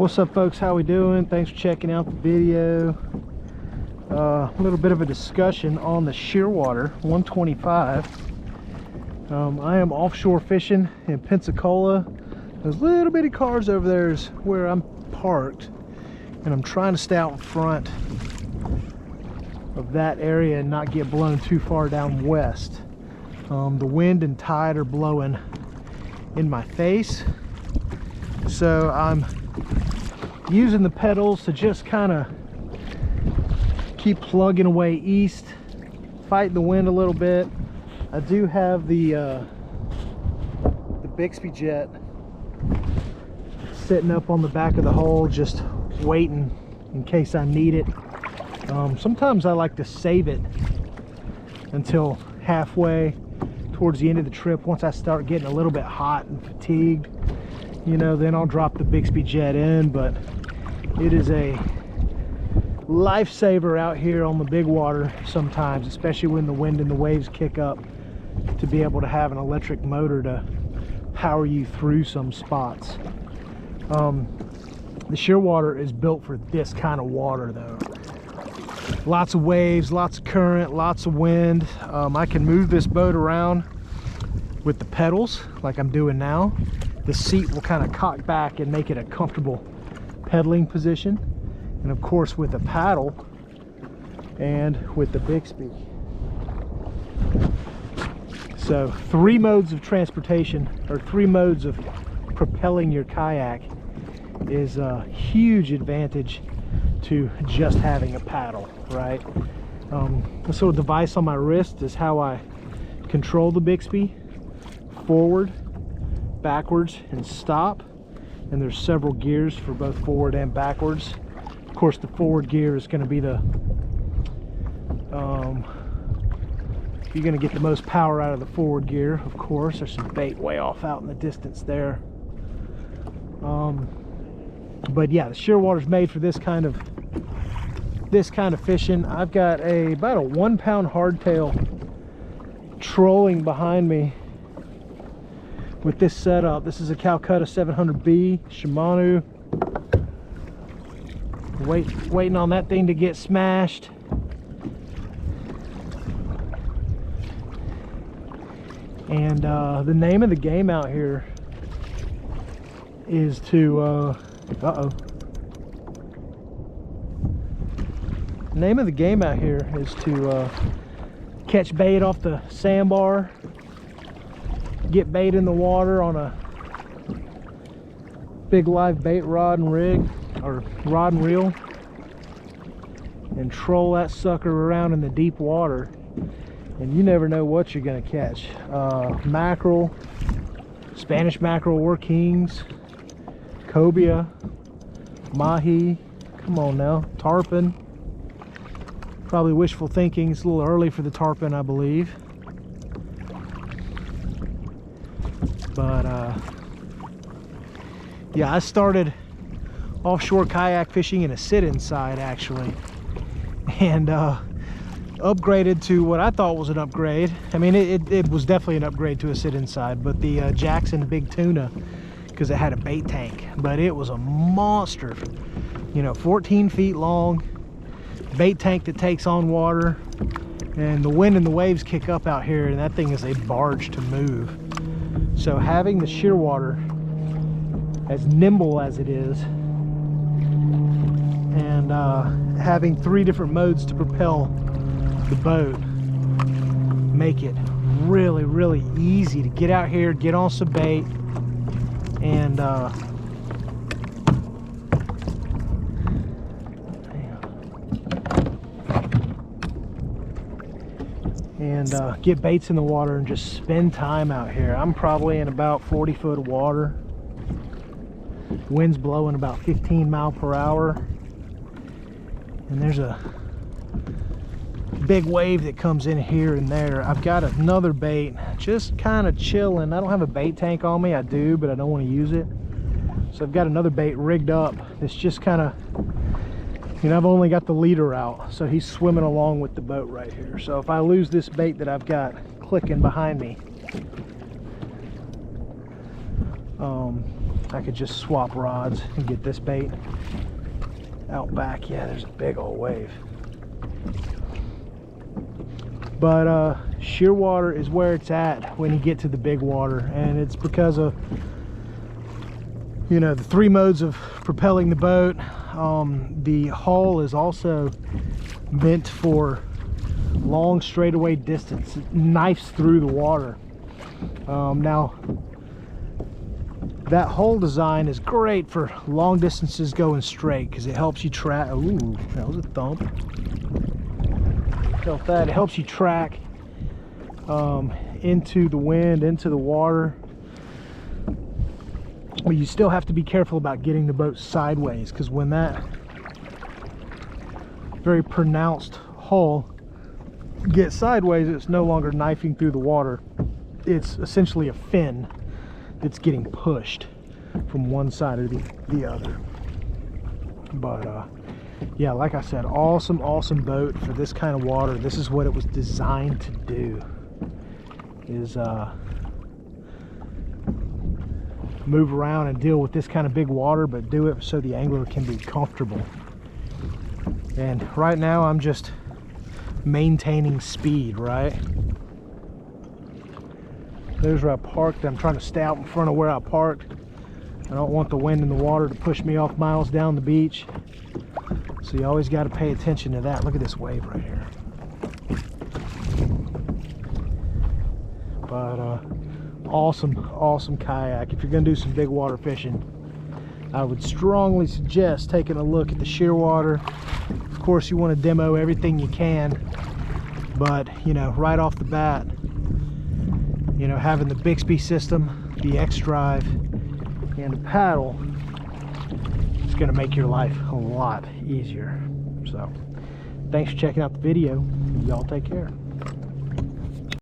What's up, folks? How we doing? Thanks for checking out the video. A little bit of a discussion on the Shearwater 125. I am offshore fishing in Pensacola. Those little bitty cars over there is where I'm parked, and I'm trying to stay out in front of that area and not get blown too far down west. The wind and tide are blowing in my face, so I'm using the pedals to just kind of keep plugging away east, fighting the wind a little bit. I do have the Bixby jet sitting up on the back of the hull, just waiting in case I need it. Sometimes I like to save it until halfway towards the end of the trip. Once I start getting a little bit hot and fatigued, you know, then I'll drop the Bixby jet in. But it is a lifesaver out here on the big water sometimes, especially when the wind and the waves kick up, to be able to have an electric motor to power you through some spots. The Shearwater is built for this kind of water though. Lots of waves, lots of current, lots of wind. I can move this boat around with the pedals like I'm doing now. The seat will kind of cock back and make it a comfortable pedaling position. And of course with the paddle and with the Bixby. So 3 modes of transportation, or 3 modes of propelling your kayak, is a huge advantage to just having a paddle, right? This little device on my wrist is how I control the Bixby: forward, backwards, and stop. And there's several gears for both forward and backwards. Of course, the forward gear is going to be the you're going to get the most power out of the forward gear. Of course, there's some bait way off out in the distance there. But yeah, the Shearwater is made for this kind of fishing. I've got about a 1-pound hardtail trolling behind me with this setup. This is a Calcutta 700B Shimano. Waiting on that thing to get smashed. And the name of the game out here is to the name of the game out here is to catch bait off the sandbar, get bait in the water on a big live bait rod and rig, or rod and reel, and troll that sucker around in the deep water. And you never know what you're gonna catch. Mackerel, Spanish mackerel or kings, cobia, mahi, come on now, tarpon. Probably wishful thinking, it's a little early for the tarpon, I believe. But yeah, I started offshore kayak fishing in a sit-inside actually, and upgraded to what I thought was an upgrade. I mean, it was definitely an upgrade to a sit-inside, but the Jackson Big Tuna, because it had a bait tank. But it was a monster, you know, 14 feet long, bait tank that takes on water, and the wind and the waves kick up out here, and that thing is a barge to move. So having the Shearwater, as nimble as it is, and having 3 different modes to propel the boat, make it really, really easy to get out here, get on some bait, and get baits in the water and just spend time out here. I'm probably in about 40 foot of water. Wind's blowing about 15 miles per hour, and there's a big wave that comes in here and there. I've got another bait just kind of chilling. I don't have a bait tank on me. I do, but I don't want to use it. So I've got another bait rigged up. It's just kind of, you know, I've only got the leader out, so he's swimming along with the boat right here. So if I lose this bait that I've got clicking behind me, I could just swap rods and get this bait out back. Yeah, there's a big old wave. But Shearwater is where it's at when you get to the big water, and it's because of, you know, the 3 modes of propelling the boat. The hull is also meant for long straightaway distance. It knifes through the water. Now that hull design is great for long distances going straight because it helps you track. Ooh, that was a thump. Felt that. It helps you track into the wind, into the water. Well, you still have to be careful about getting the boat sideways, because when that very pronounced hull gets sideways, it's no longer knifing through the water. It's essentially a fin that's getting pushed from one side or the other. But yeah, like I said, awesome boat for this kind of water. This is what it was designed to do, is move around and deal with this kind of big water, but do it so the angler can be comfortable. And right now I'm just maintaining speed, right? There's where I parked. I'm trying to stay out in front of where I parked. I don't want the wind and the water to push me off miles down the beach. So you always got to pay attention to that. Look at this wave right here. But awesome kayak. If you're going to do some big water fishing, I would strongly suggest taking a look at the Shearwater. Of course, you want to demo everything you can, but you know, right off the bat, you know, having the Bixby system, the X drive, and the paddle is going to make your life a lot easier. So thanks for checking out the video. Y'all take care.